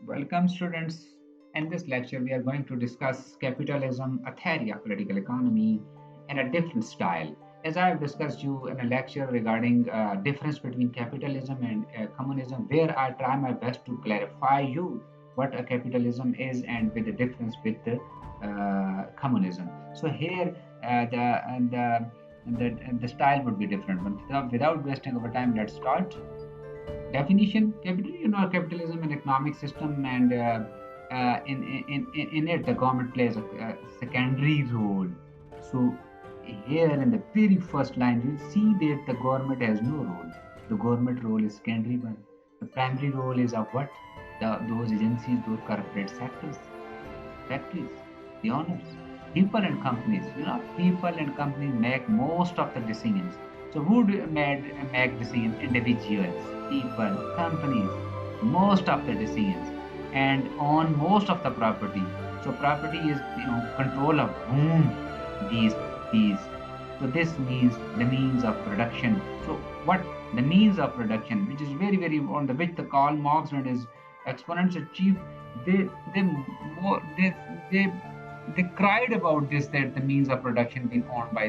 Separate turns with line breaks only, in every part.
Welcome, students. In this lecture, we are going to discuss capitalism, a theory of political economy, in a different style. As I have discussed you in a lecture regarding difference between capitalism and communism, where I try my best to clarify you what a capitalism is and with the difference with the communism. So here, the style would be different. But without wasting our time, let's start. Definition: capitalism an economic system, and in it the government plays a secondary role. So here in the very first line you see that the government has no role. The government role is secondary one. The primary role is of what? Those agencies, those corporate sectors, factories, the owners, people and companies. People and companies make most of the decisions. So who do make decisions? Individuals, people, companies, most of the decisions, and on most of the property. So property is control of whom these. So this means the means of production. So what the means of production, which is very on the which the Karl Marx and his exponents achieved, they they more they cried about this, that the means of production being owned by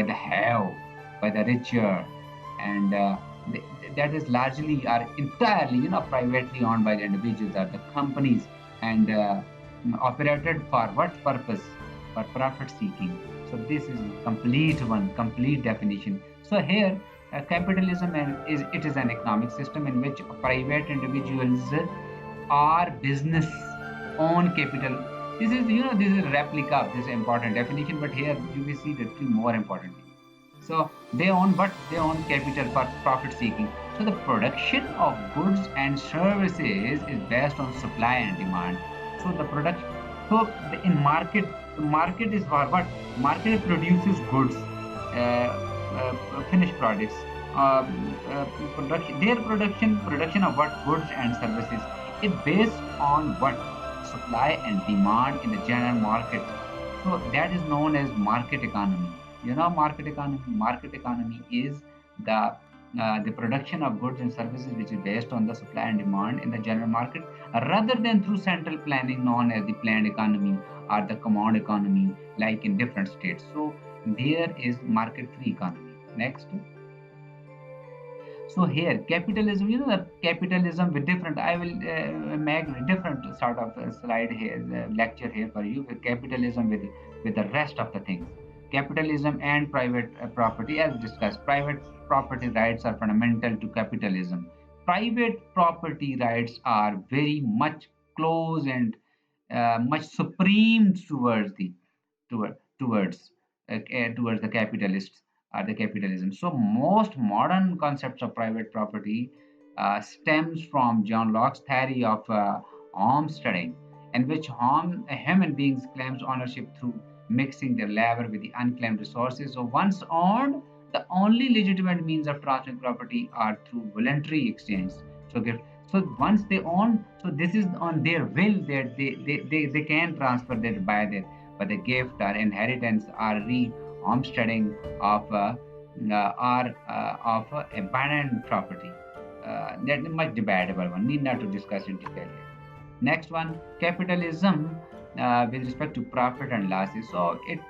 the have, by the richer, and they, that is largely or entirely privately owned by the individuals or the companies, and operated for what purpose? For profit seeking. So this is complete definition. So here capitalism is it is an economic system in which private individuals or business own capital. This is a replica of this important definition, but here you will see the two more important things. So they own what? They own capital for profit seeking. So the production of goods and services is based on supply and demand. So the production, so in market, the market is for what? Market produces goods, finished products. Production of what? Goods and services. It based on what? Supply and demand in the general market. So that is known as market economy. Market economy. Market economy is the production of goods and services which is based on the supply and demand in the general market, rather than through central planning known as the planned economy or the command economy, like in different states. So there is market free economy. Next. So here capitalism, the capitalism with different, I will make different sort of slide here, lecture here for you, with capitalism with the rest of the things. Capitalism and private property, as discussed. Private property rights are fundamental to capitalism. Private property rights are very much close and much supreme towards towards the capitalists or the capitalism. So most modern concepts of private property stems from John Locke's theory of homesteading, in which human beings claims ownership through mixing their labor with the unclaimed resources. So once owned, the only legitimate means of transferring property are through voluntary exchange. So so once they own, so this is on their will that they can transfer that by the gift or inheritance or re-homesteading of abandoned property. That is much debatable one. Need not to discuss in detail here. Next one, capitalism with respect to profit and losses. So it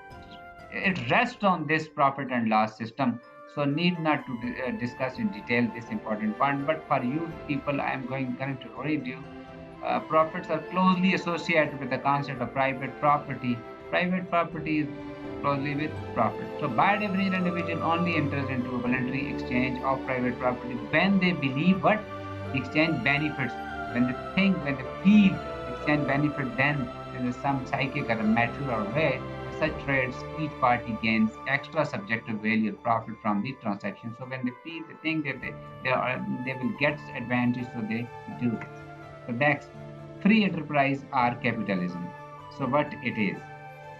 rests on this profit and loss system. So need not to discuss in detail this important point. But for you people, I am going to read you. Profits are closely associated with the concept of private property. Private property is closely with profit. So bad every individual only enters into a voluntary exchange of private property when they believe what? Exchange benefits. When they feel exchange benefit, then in some psychic or a material way, such trades, each party gains extra subjective value or profit from the transaction. So when they feel, they think that they will get advantage, so they do this. So next, free enterprise or capitalism. So what it is?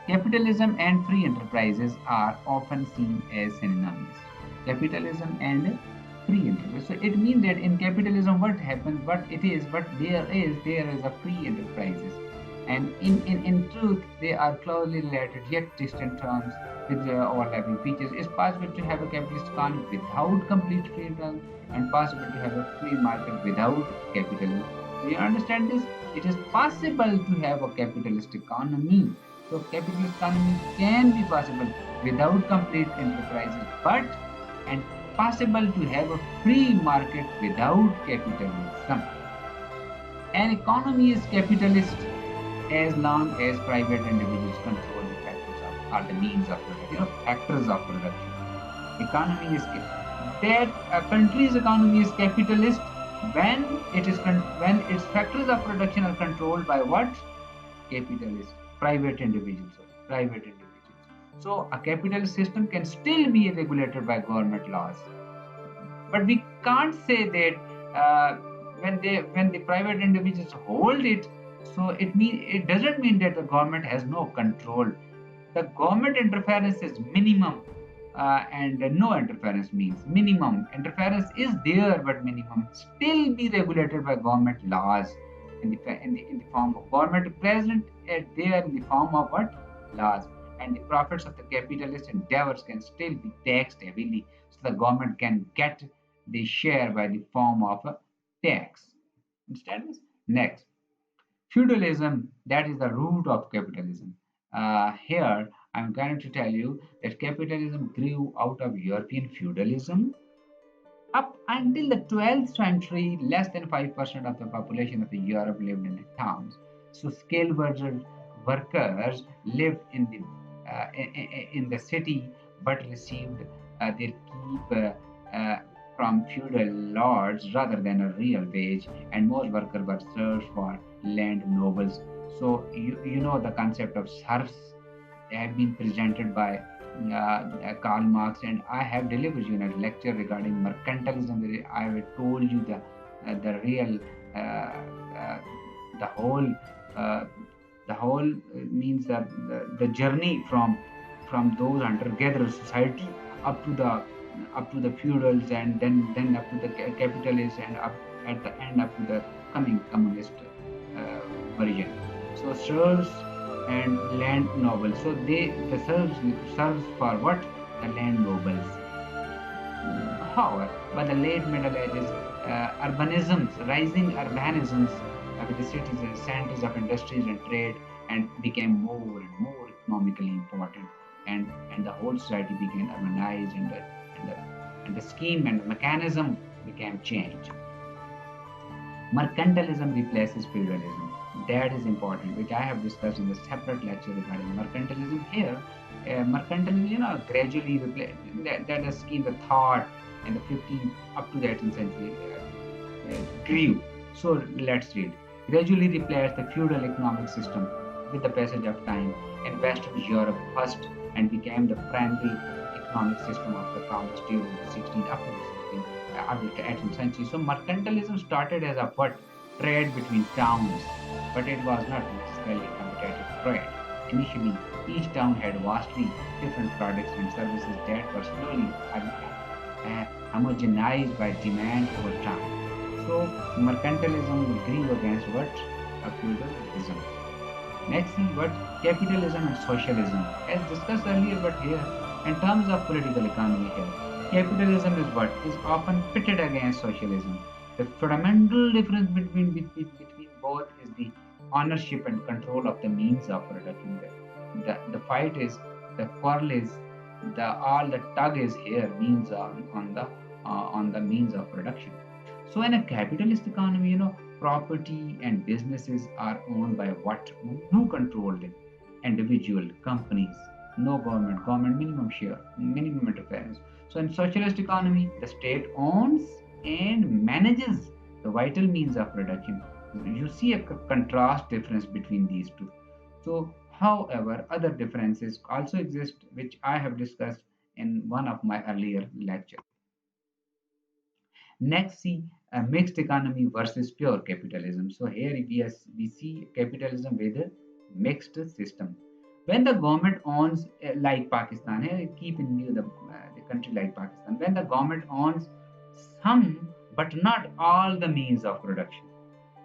Capitalism and free enterprises are often seen as synonymous. Capitalism and free enterprise. So it means that in capitalism, what happens, what it is, what there is a free enterprises. And in truth, they are closely related yet distant terms with overlapping features. It's possible to have a capitalist economy without complete freedom, and possible to have a free market without capitalism. Do you understand this? It is possible to have a capitalist economy. So capitalist economy can be possible without complete enterprises, but and possible to have a free market without capitalism. An economy is capitalist as long as private individuals control the factors of or the means of production, factors of production. Economy is that a country's economy is capitalist when when its factors of production are controlled by what? Capitalist, private individuals, private individuals. So a capitalist system can still be regulated by government laws, but we can't say that when the private individuals hold it, so it doesn't mean that the government has no control. The government interference is minimum, and no interference means minimum. Interference is there, but minimum. Still be regulated by government laws in the form of government present there in the form of what? Laws. And the profits of the capitalist endeavors can still be taxed heavily, so the government can get the share by the form of a tax. Understand this? Next, feudalism, that is the root of capitalism. Here, I'm going to tell you that capitalism grew out of European feudalism. Up until the 12th century, less than 5% of the population of Europe lived in the towns. So, workers lived in the city but received their keep from feudal lords rather than a real wage, and most workers were serfs for land nobles. So, you know the concept of serfs have been presented by Karl Marx, and I have delivered you a lecture regarding mercantilism. I have told you the real uh, the whole uh, means the journey from those hunter-gatherer society up to the feudals, and then up to the capitalists, and up at the end up to the coming communist version. So serfs and land nobles. So the serves for what? The land nobles. However, by the late Middle Ages, rising urbanisms with the cities and centers of industries and trade, and became more and more economically important, and the whole society became urbanized, and the scheme and mechanism became changed. Mercantilism replaces feudalism. That is important, which I have discussed in a separate lecture regarding mercantilism. Here, mercantilism, gradually replaced that is scheme, the thought in the 15th up to the 18th century grew. So let's read. Gradually replaced the feudal economic system with the passage of time in Western Europe first, and became the primary economic system of the commerce during the 16th up to the 16th, up to the 18th century. So mercantilism started as a what? Trade between towns, but it was not necessarily competitive trade. Initially, each town had vastly different products and services that were slowly homogenized by demand over time. So mercantilism grew against what? Feudalism. Next thing, what? Capitalism and socialism. As discussed earlier, but here, in terms of political economy here, capitalism is what? Is often pitted against socialism. The fundamental difference between both is the ownership and control of the means of production. The fight is, the quarrel is, the tug is here means on the means of production. So in a capitalist economy, property and businesses are owned by what? Who control them? Individual companies, no government minimum share, minimum interference. So in socialist economy, the state owns and manages the vital means of production. You see a contrast difference between these two. So, however, other differences also exist, which I have discussed in one of my earlier lectures. Next, see a mixed economy versus pure capitalism. So here we see capitalism with a mixed system. When the government owns, like Pakistan, here keep in view the country like Pakistan. When the government owns some but not all the means of production,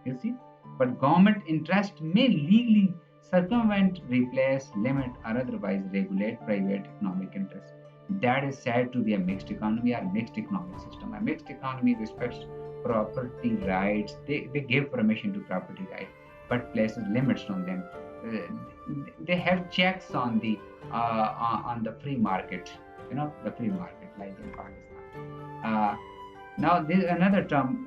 you see, but government interest may legally circumvent, replace, limit, or otherwise regulate private economic interests. That is said to be a mixed economy or mixed economic system. A mixed economy respects property rights. They give permission to property rights, but places limits on them. They have checks on the free market, the free market, like in Pakistan. Now, there is another term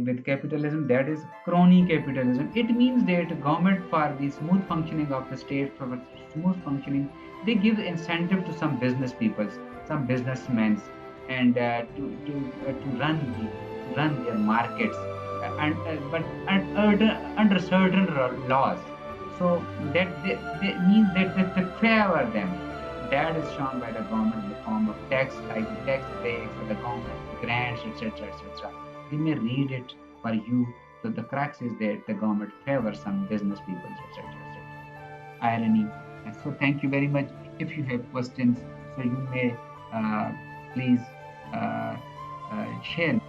with capitalism, that is crony capitalism. It means that government, for the smooth functioning of the state, for smooth functioning, they give incentive to some business peoples, some businessmen, and to run their markets, and but under certain laws. So that they means that they favor them. That is shown by the government in the form of tax, like the tax breaks or the government grants, etc., etc. We may read it for you. So the crux is that the government favors some business people, etc., etc. Irony. And so thank you very much. If you have questions, so you may please share.